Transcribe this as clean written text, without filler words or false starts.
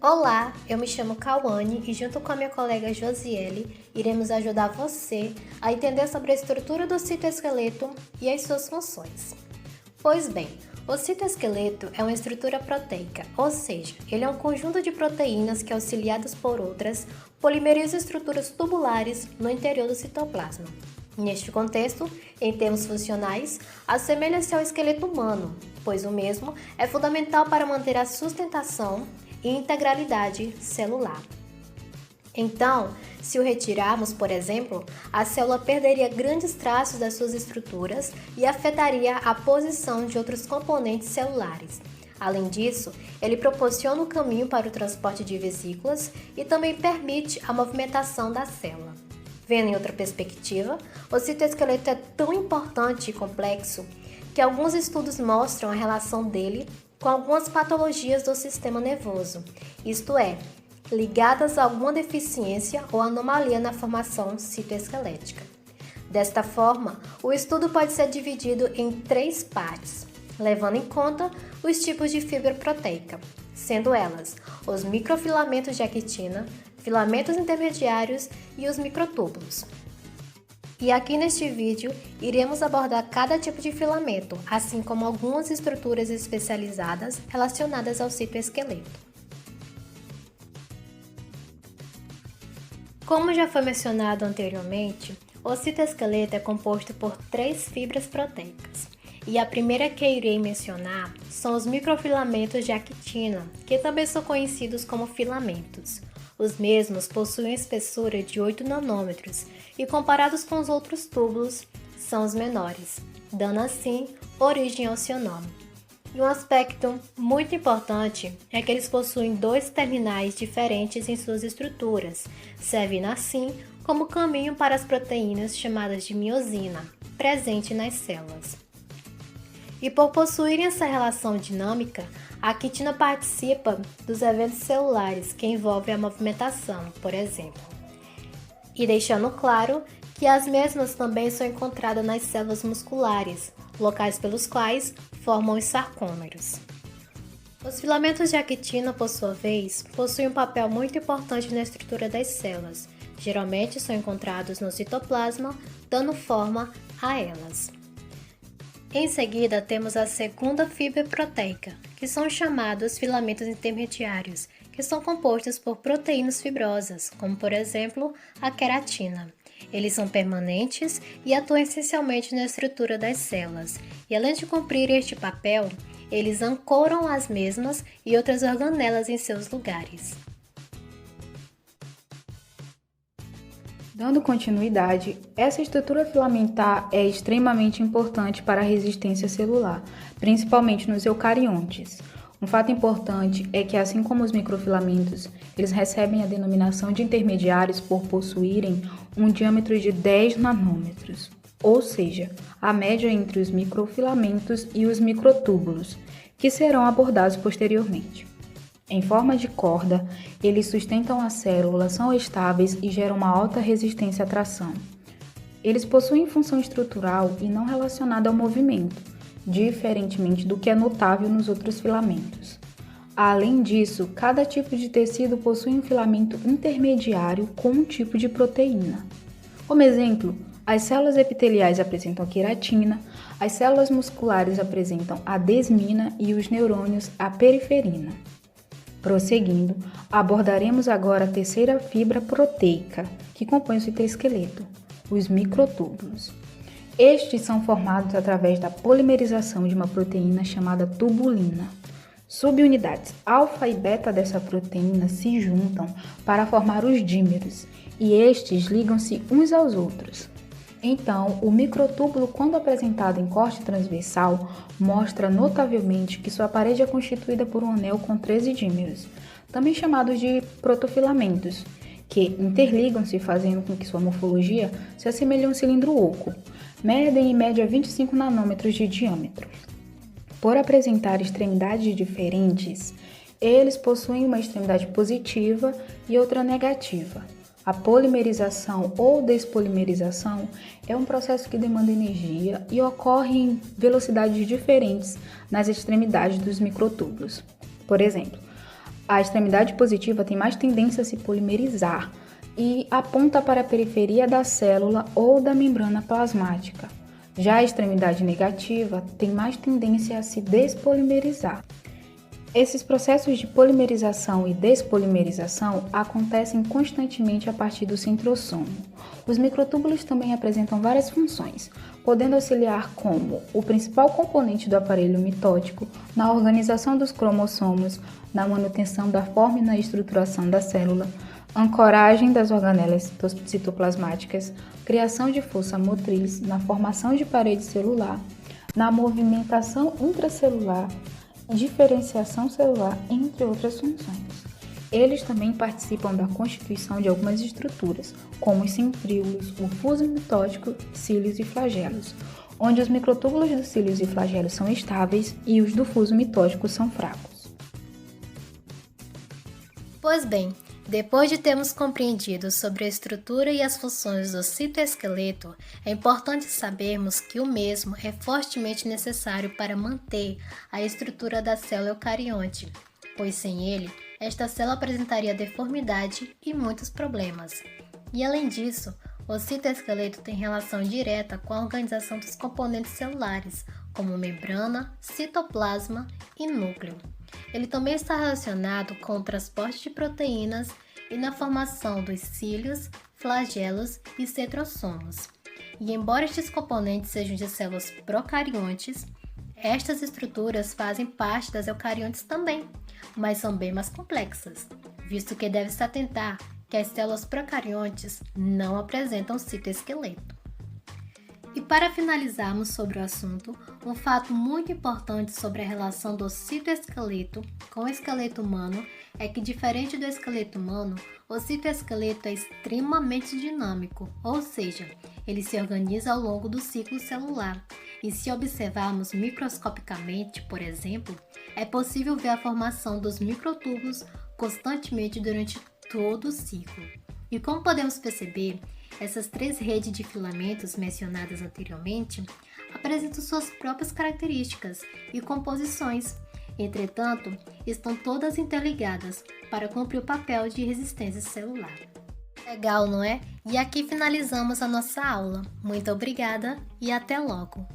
Olá, eu me chamo Cauane e junto com a minha colega Josiele, iremos ajudar você a entender sobre a estrutura do citoesqueleto e as suas funções. Pois bem, o citoesqueleto é uma estrutura proteica, ou seja, ele é um conjunto de proteínas que, auxiliadas por outras, polimerizam estruturas tubulares no interior do citoplasma. Neste contexto, em termos funcionais, assemelha-se ao esqueleto humano, pois o mesmo é fundamental para manter a sustentação e integralidade celular. Então, se o retirarmos, por exemplo, a célula perderia grandes traços das suas estruturas e afetaria a posição de outros componentes celulares. Além disso, ele proporciona o caminho para o transporte de vesículas e também permite a movimentação da célula. Vendo em outra perspectiva, o citoesqueleto é tão importante e complexo que alguns estudos mostram a relação dele com algumas patologias do sistema nervoso, isto é, ligadas a alguma deficiência ou anomalia na formação citoesquelética. Desta forma, o estudo pode ser dividido em 3 partes, levando em conta os tipos de fibra proteica, sendo elas os microfilamentos de actina, filamentos intermediários e os microtúbulos. E aqui neste vídeo, iremos abordar cada tipo de filamento, assim como algumas estruturas especializadas relacionadas ao citoesqueleto. Como já foi mencionado anteriormente, o citoesqueleto é composto por 3 fibras proteicas. E a primeira que irei mencionar são os microfilamentos de actina, que também são conhecidos como filamentos. Os mesmos possuem espessura de 8 nanômetros e, comparados com os outros túbulos, são os menores, dando assim origem ao seu nome. E um aspecto muito importante é que eles possuem 2 terminais diferentes em suas estruturas, servindo assim como caminho para as proteínas chamadas de miosina, presente nas células. E por possuírem essa relação dinâmica, a quitina participa dos eventos celulares que envolvem a movimentação, por exemplo. E deixando claro que as mesmas também são encontradas nas células musculares, locais pelos quais formam os sarcômeros. Os filamentos de actina, por sua vez, possuem um papel muito importante na estrutura das células. Geralmente são encontrados no citoplasma, dando forma a elas. Em seguida, temos a segunda fibra proteica, que são chamados filamentos intermediários, que são compostos por proteínas fibrosas, como por exemplo a queratina. Eles são permanentes e atuam essencialmente na estrutura das células, e além de cumprir este papel, eles ancoram as mesmas e outras organelas em seus lugares. Dando continuidade, essa estrutura filamentar é extremamente importante para a resistência celular, principalmente nos eucariontes. Um fato importante é que, assim como os microfilamentos, eles recebem a denominação de intermediários por possuírem um diâmetro de 10 nanômetros, ou seja, a média entre os microfilamentos e os microtúbulos, que serão abordados posteriormente. Em forma de corda, eles sustentam a célula, são estáveis e geram uma alta resistência à tração. Eles possuem função estrutural e não relacionada ao movimento, diferentemente do que é notável nos outros filamentos. Além disso, cada tipo de tecido possui um filamento intermediário com um tipo de proteína. Como exemplo, as células epiteliais apresentam a queratina, as células musculares apresentam a desmina e os neurônios a periferina. Prosseguindo, abordaremos agora a terceira fibra proteica, que compõe o citoesqueleto, os microtúbulos. Estes são formados através da polimerização de uma proteína chamada tubulina. Subunidades alfa e beta dessa proteína se juntam para formar os dímeros, e estes ligam-se uns aos outros. Então, o microtúbulo, quando apresentado em corte transversal, mostra notavelmente que sua parede é constituída por um anel com 13 dímeros, também chamados de protofilamentos, que interligam-se fazendo com que sua morfologia se assemelhe a um cilindro oco. Medem em média 25 nanômetros de diâmetro. Por apresentar extremidades diferentes, eles possuem uma extremidade positiva e outra negativa. A polimerização ou despolimerização é um processo que demanda energia e ocorre em velocidades diferentes nas extremidades dos microtúbulos. Por exemplo, A extremidade positiva tem mais tendência a se polimerizar e aponta para a periferia da célula ou da membrana plasmática. Já a extremidade negativa tem mais tendência a se despolimerizar. Esses processos de polimerização e despolimerização acontecem constantemente a partir do centrosomo. Os microtúbulos também apresentam várias funções, podendo auxiliar como o principal componente do aparelho mitótico na organização dos cromossomos, na manutenção da forma e na estruturação da célula, ancoragem das organelas citoplasmáticas, criação de força motriz, na formação de parede celular, na movimentação intracelular, diferenciação celular, entre outras funções. Eles também participam da constituição de algumas estruturas, como os centríolos, o fuso mitótico, cílios e flagelos, onde os microtúbulos dos cílios e flagelos são estáveis e os do fuso mitótico são fracos. Pois bem, depois de termos compreendido sobre a estrutura e as funções do citoesqueleto, é importante sabermos que o mesmo é fortemente necessário para manter a estrutura da célula eucarionte, pois sem ele, esta célula apresentaria deformidade e muitos problemas. E além disso, o citoesqueleto tem relação direta com a organização dos componentes celulares, como membrana, citoplasma e núcleo. Ele também está relacionado com o transporte de proteínas e na formação dos cílios, flagelos e centrossomos. E embora estes componentes sejam de células procariontes, estas estruturas fazem parte das eucariontes também, mas são bem mais complexas, visto que deve-se atentar que as células procariontes não apresentam citoesqueleto. E para finalizarmos sobre o assunto, um fato muito importante sobre a relação do citoesqueleto com o esqueleto humano é que, diferente do esqueleto humano, o citoesqueleto é extremamente dinâmico, ou seja, ele se organiza ao longo do ciclo celular. E se observarmos microscopicamente, por exemplo, é possível ver a formação dos microtúbulos constantemente durante todo o ciclo. E como podemos perceber, essas três redes de filamentos mencionadas anteriormente apresentam suas próprias características e composições. Entretanto, estão todas interligadas para cumprir o papel de resistência celular. Legal, não é? E aqui finalizamos a nossa aula. Muito obrigada e até logo!